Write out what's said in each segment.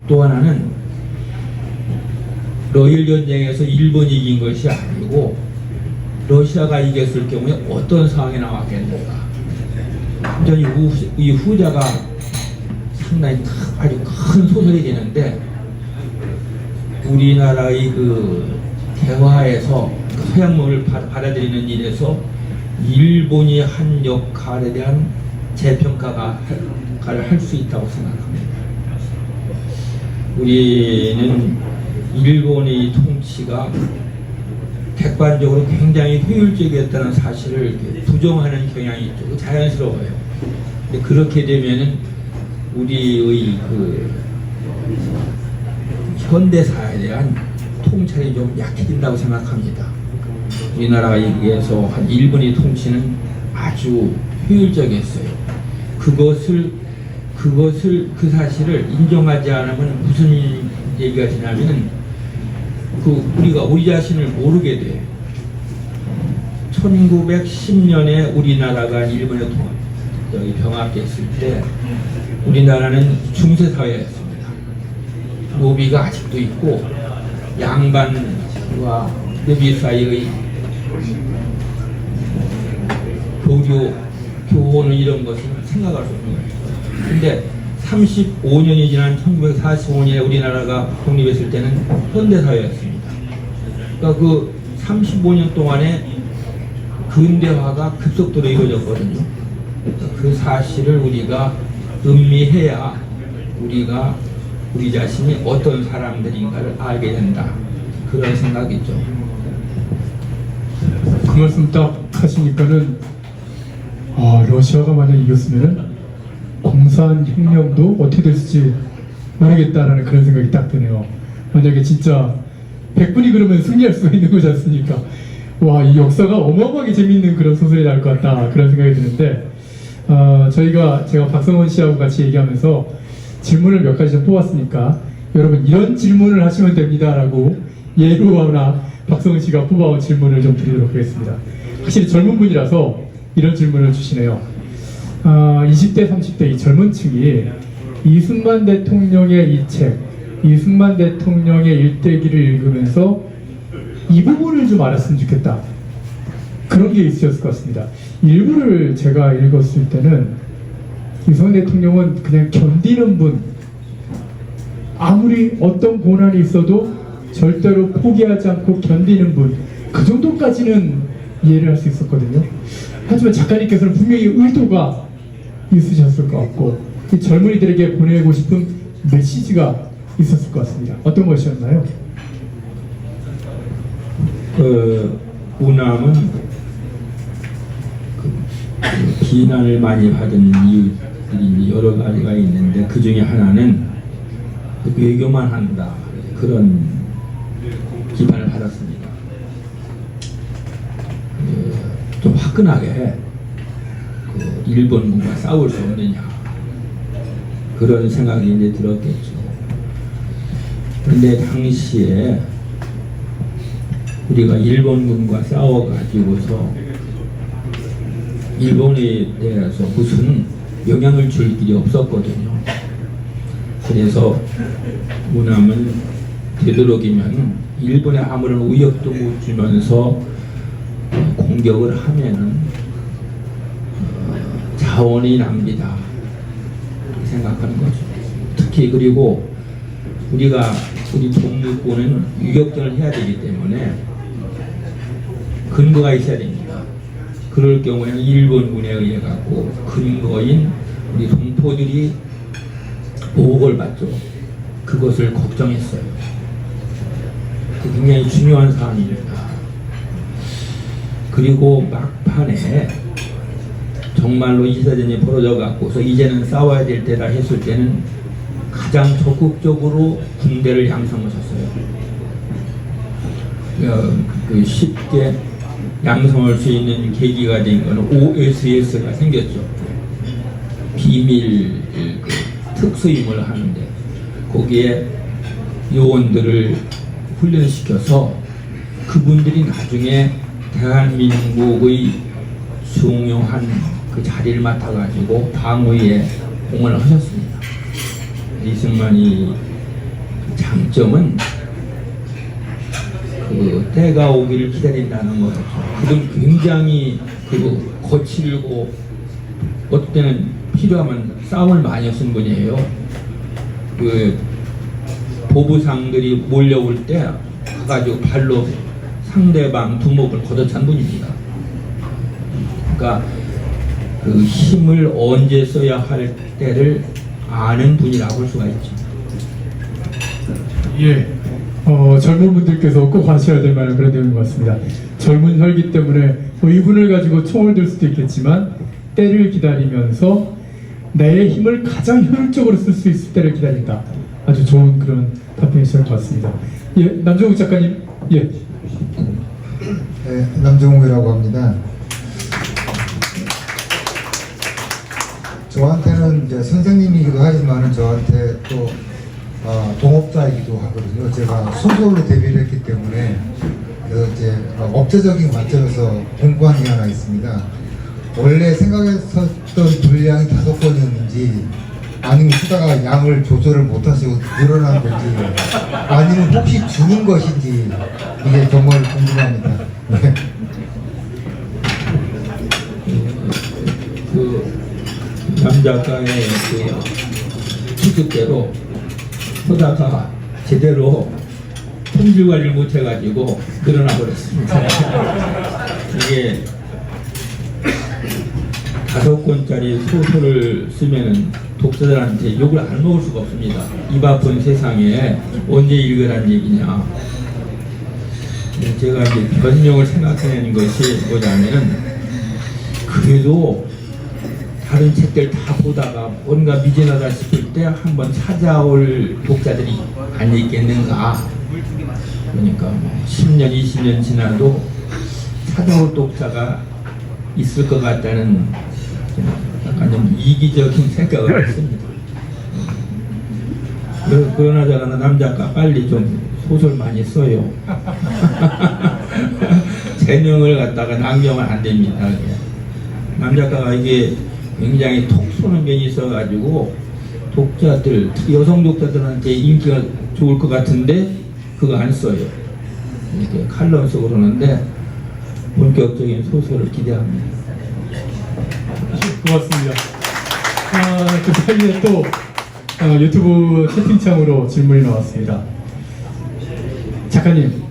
또 하나는 러일 전쟁에서 일본이 이긴 것이 아니고 러시아가 이겼을 경우에 어떤 상황이 나왔겠는가. 완전히 이 후자가 상당히 아주 큰 소설이 되는데, 우리나라의 그 대화에서 서양문을 받아들이는 일에서 일본이 한 역할에 대한 재평가가 할 수 있다고 생각합니다. 우리는 일본의 통치가 객관적으로 굉장히 효율적이었다는 사실을 부정하는 경향이 있죠. 자연스러워요. 근데 그렇게 되면은 우리의 그 현대사에 대한 통찰이 좀 약해진다고 생각합니다. 우리나라에서 한 일본의 통치는 아주 효율적이었어요. 그 사실을 인정하지 않으면 무슨 얘기가 되냐면은 우리가 우리 자신을 모르게 돼. 1910년에 우리나라가 일본에 병합됐을 때 우리나라는 중세사회였습니다. 노비가 아직도 있고 양반과 노비 사이의 교호는 이런 것은 생각할 수 없는 거예요. 근데 35년이 지난 1945년에 우리나라가 독립했을 때는 현대사회였습니다. 그러니까 그 35년 동안에 근대화가 급속도로 이루어졌거든요. 그 사실을 우리가 음미해야 우리가 우리 자신이 어떤 사람들인가를 알게 된다. 그런 생각이죠. 그 말씀 딱 하시니까는 러시아가 만약 이겼으면은 공산혁명도 어떻게 됐을지 모르겠다라는 그런 생각이 딱 드네요. 만약에 진짜 100분이 그러면 승리할 수가 있는 거지 않습니까? 와, 이 역사가 어마어마하게 재미있는 그런 소설이 나올 것 같다, 그런 생각이 드는데, 제가 박성원 씨하고 같이 얘기하면서 질문을 몇 가지 좀 뽑았으니까 여러분 이런 질문을 하시면 됩니다라고 예로 하나 박성원 씨가 뽑아온 질문을 좀 드리도록 하겠습니다. 확실히 젊은 분이라서 이런 질문을 주시네요. 20대, 30대 이 젊은 층이 이승만 대통령의 이 책, 이승만 대통령의 일대기를 읽으면서 이 부분을 좀 알았으면 좋겠다. 그런 게 있으셨을 것 같습니다. 일부를 제가 읽었을 때는 이승만 대통령은 그냥 견디는 분, 아무리 어떤 고난이 있어도 절대로 포기하지 않고 견디는 분, 그 정도까지는 이해를 할 수 있었거든요. 하지만 작가님께서는 분명히 의도가 있으셨을 것 같고, 이 젊은이들에게 보내고 싶은 메시지가 있었을 것 같습니다. 어떤 것이었나요? 우남은 비난을 많이 받은 이유들이 여러 가지가 있는데, 그 중에 하나는 외교만 한다, 그런 비판을 받았습니다. 좀 화끈하게 일본군과 싸울 수 없느냐, 그런 생각이 이제 들었겠죠. 그런데 당시에 우리가 일본군과 싸워가지고서 일본에 대해서 무슨 영향을 줄 길이 없었거든요. 그래서 우남은 되도록이면 일본에 아무런 위협도 못 주면서 공격을 하면은 자원이 낭비다, 그렇게 생각하는 거죠. 특히 그리고 우리 독립군은 유격전을 해야 되기 때문에 근거가 있어야 됩니다. 그럴 경우에는 일본군에 의해 갖고 근거인 우리 동포들이 보복을 받죠. 그것을 걱정했어요. 굉장히 중요한 사안입니다. 그리고 막판에 정말로 2차 대전이 벌어져 갖고서 이제는 싸워야 될 때다 했을 때는 가장 적극적으로 군대를 양성하셨어요. 쉽게 양성할 수 있는 계기가 된 것은 OSS가 생겼죠. 비밀 특수임을 하는데 거기에 요원들을 훈련시켜서 그분들이 나중에 대한민국의 중요한 그 자리를 맡아가지고 방위에 공헌을 하셨습니다. 이승만이 장점은 그 때가 오기를 기다린다는 거예요. 그건 굉장히 그 거칠고 어떨 때는 필요하면 싸움을 많이 하신 분이에요. 그 보부상들이 몰려올 때 가가지고 발로 상대방 두목을 걷어찬 분입니다. 그러니까 그 힘을 언제 써야 할 때를 아는 분이라고 할 수가 있죠. 예. 젊은 분들께서 꼭 아셔야 될 만한 그런 내용인 것 같습니다. 젊은 혈기 때문에 의분을 가지고 총을 들 수도 있겠지만 때를 기다리면서 내 힘을 가장 효율적으로 쓸 수 있을 때를 기다린다. 아주 좋은 그런 답변이셨던 것 같습니다. 예, 남정욱 작가님. 예. 네, 남정욱이라고 합니다. 저한테는 이제 선생님이기도 하지만은 저한테 또 동업자이기도 하거든요. 제가 소설로 데뷔를 했기 때문에 이제 업체적인 관점에서 공부한 게 하나 있습니다. 원래 생각했었던 분량이 5번이었는지 아니면 쓰다가 양을 조절을 못하시고 늘어난 건지 아니면 혹시 주는 것인지 이게 정말 궁금합니다. 네. 그 남작가의 그 추측대로 서다가 제대로 품질 관리를 못해가지고 늘어나 버렸습니다. 이게 5권짜리 소설을 쓰면은 독자들한테 욕을 안 먹을 수가 없습니다. 입 아픈 세상에 언제 읽으란 얘기냐. 제가 이제 변명을 생각해내는 것이 뭐냐면은 그래도 다른 책들 다 보다가 뭔가 미진하다 싶을 때 한번 찾아올 독자들이 안 있겠는가. 그러니까 뭐 10년, 20년 지나도 찾아올 독자가 있을 것 같다는 약간 좀 이기적인 생각을 했습니다. 그러나 저러나 남작가 빨리 좀 소설 많이 써요. 재능을 갖다가 낭비하면 안 됩니다. 남작가가 이게 굉장히 톡 쏘는 면이 있어가지고 독자들, 특히 여성 독자들한테 인기가 좋을 것 같은데 그거 안 써요. 이렇게 칼럼 쓰고 그러는데 본격적인 소설을 기대합니다. 고맙습니다. 그 사이에 또 유튜브 채팅창으로 질문이 나왔습니다. 작가님,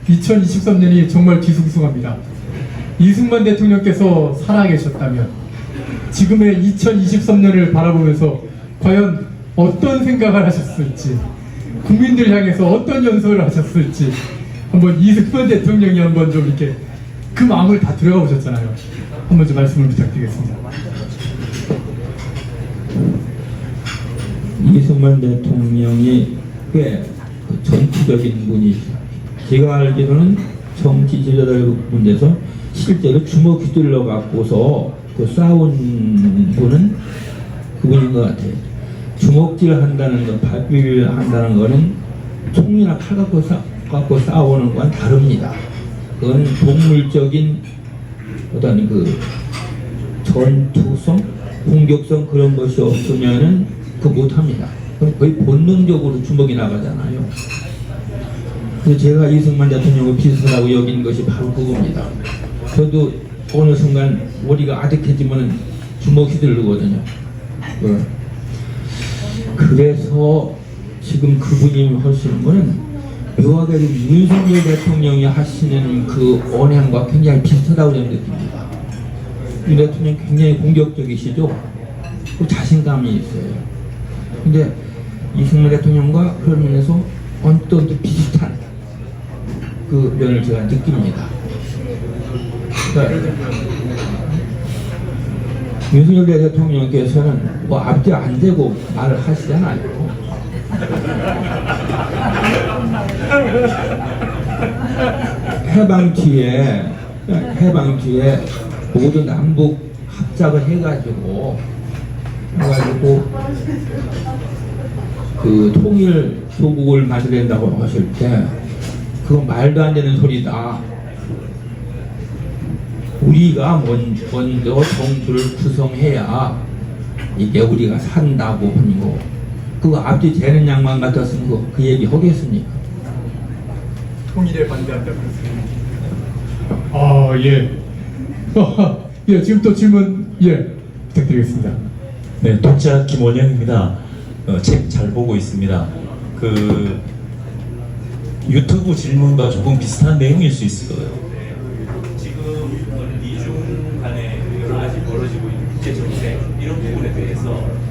2023년이 정말 뒤숭숭합니다. 이승만 대통령께서 살아계셨다면 지금의 2023년을 바라보면서 과연 어떤 생각을 하셨을지, 국민들 향해서 어떤 연설을 하셨을지 한번 이승만 대통령이 한번 좀 이렇게 그 마음을 다 들어가 보셨잖아요. 한번 좀 말씀을 부탁드리겠습니다. 이승만 대통령이 꽤 정치적인 분이죠. 제가 알기로는 정치 지도자 분에서 실제로 주먹 휘둘러 갖고서 그 싸운 분은 그분인 것 같아요. 주먹질 한다는 거, 발비를 한다는 거는 총이나 칼 갖고 싸우는 건 다릅니다. 그건 동물적인 어떤 그 전투성, 공격성 그런 것이 없으면은 그 못합니다. 그럼 거의 본능적으로 주먹이 나가잖아요. 그래서 제가 이승만 대통령을 비슷하다고 여긴 것이 바로 그겁니다. 저도 어느 순간 머리가 아득해지면 주먹 휘두르거든요. 그래서 지금 그분이 하시는 거는 묘하게 윤석열 대통령이 하시는 그 언행과 굉장히 비슷하다고 저는 느낍니다. 윤 대통령 굉장히 공격적이시죠? 그 자신감이 있어요. 근데 이승만 대통령과 그런 면에서 언뜻 비슷한 그 면을 제가 느낍니다. 그러니까 윤석열 대통령께서는 뭐 앞뒤 안 대고 말을 하시잖아요. 해방 뒤에 모두 남북 합작을 해가지고 그 통일 조국을 만들어낸다고 하실 때 그건 말도 안 되는 소리다. 우리가 먼저 정부를 구성해야 이게 우리가 산다고 하는 거. 그거 앞뒤 되는 양만 같았으면 그 얘기 하겠습니까? 통일에 반대한다 그랬습니다. 아 예. 예 지금 또 질문 예 부탁드리겠습니다. 네, 독자 김원영입니다. 책 잘 보고 있습니다. 그 유튜브 질문과 조금 비슷한 내용일 수 있어요. 지금 미중 간에 여러 가지 벌어지고 있는 국제 정세 이런 부분에 대해서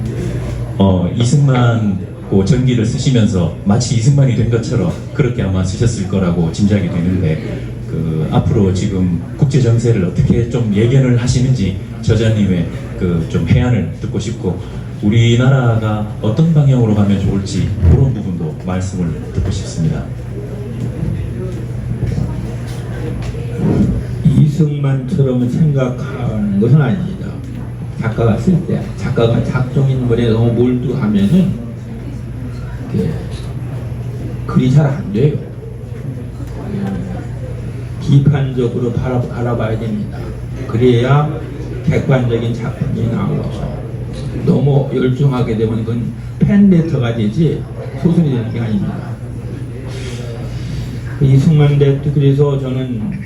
이승만 그 전기를 쓰시면서 마치 이승만이 된 것처럼 그렇게 아마 쓰셨을 거라고 짐작이 되는데 그 앞으로 지금 국제 정세를 어떻게 좀 예견을 하시는지 저자님의 그 좀 해안을 듣고 싶고 우리나라가 어떤 방향으로 가면 좋을지 그런 부분도 말씀을 듣고 싶습니다. 이승만처럼 생각하는 것은 아닙니다. 작가가 쓸 때, 작가가 작정인물에 너무 몰두하면은 글이 잘 안 돼요. 비판적으로 바라봐야 됩니다. 그래야 객관적인 작품이 나오죠. 너무 열중하게 되면 그건 팬레터가 되지 소설이 되는 게 아닙니다. 이승만 대표 그래서 저는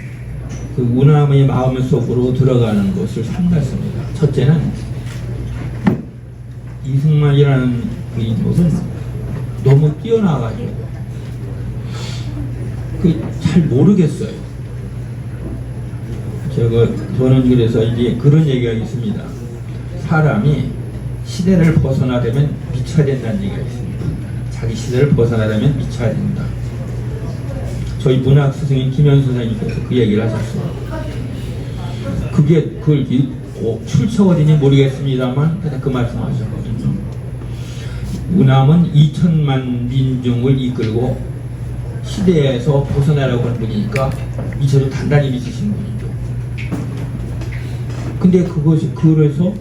그 우남의 마음 속으로 들어가는 것을 삼갔습니다. 첫째는 이승만이라는 그 인물은 너무 뛰어나가지고 잘 모르겠어요. 저는 그래서 이제 그런 얘기가 있습니다. 사람이 시대를 벗어나려면 미쳐야 된다는 얘기가 있습니다. 자기 시대를 벗어나려면 미쳐야 된다. 저희 문학 스승인 김현 선생님께서 그 얘기를 하셨어요. 그게 그걸 출처어딘지 모르겠습니다만 그 말씀하셨거든요. 우남은 2천만 민중을 이끌고 시대에서 벗어나려고 하는 분이니까 미쳐도 단단히 미치신 분이죠. 근데 그래서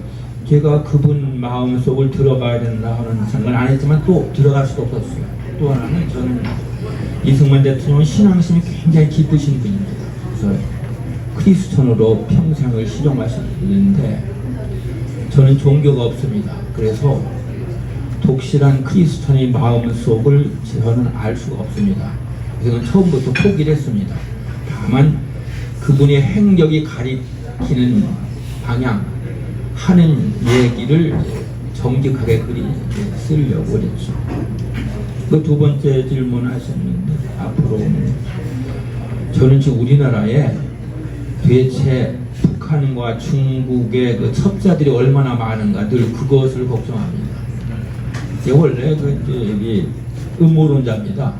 제가 그분 마음속을 들어가야 된다 하는 생각을 안 했지만 또 들어갈 수도 없었어요. 또 하나는 저는 이승만 대통령은 신앙심이 굉장히 깊으신 분입니다. 그래서 크리스천으로 평생을 실용하셨는데 저는 종교가 없습니다. 그래서 독실한 크리스천의 마음속을 저는 알 수가 없습니다. 그래서 처음부터 포기를 했습니다. 다만 그분의 행적이 가리키는 방향 하는 얘기를 정직하게 쓰려고 그랬죠. 그 두 번째 질문 하셨는데 앞으로 저는 지금 우리나라에 도대체 북한과 중국의 그 첩자들이 얼마나 많은가 늘 그것을 걱정합니다. 원래 여기 음모론자입니다.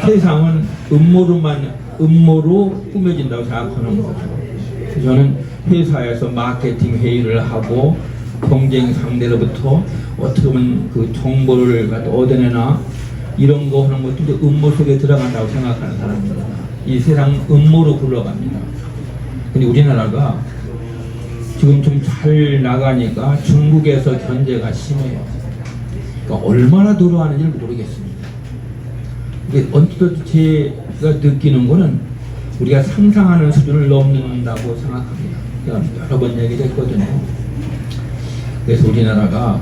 세상은 음모로 꾸며진다고 생각하는 거죠. 저는 회사에서 마케팅 회의를 하고 경쟁 상대로부터 어떻게 보면 그 정보를 얻어내나 이런 거 하는 것도 이제 음모 속에 들어간다고 생각하는 사람입니다. 이 세상 음모로 굴러갑니다. 근데 우리나라가 지금 좀 잘 나가니까 중국에서 견제가 심해요. 그러니까 얼마나 들어가는지 모르겠습니다. 근데 언뜻 제가 느끼는 거는 우리가 상상하는 수준을 넘는다고 생각합니다. 여러 번 얘기했거든요. 그래서 우리나라가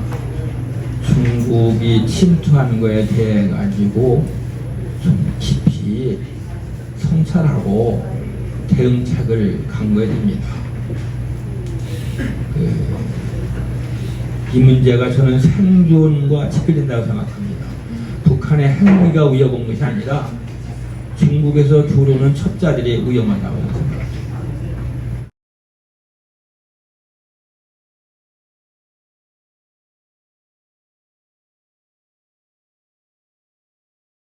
중국이 침투한 거에 대해 가지고 좀 깊이 성찰하고 대응책을 강구해야 됩니다. 이 문제가 저는 생존과 직결된다고 생각합니다. 북한의 핵무기가 위협 온 것이 아니라 중국에서 들어오는 첩자들이 위험하다고 생각합니다.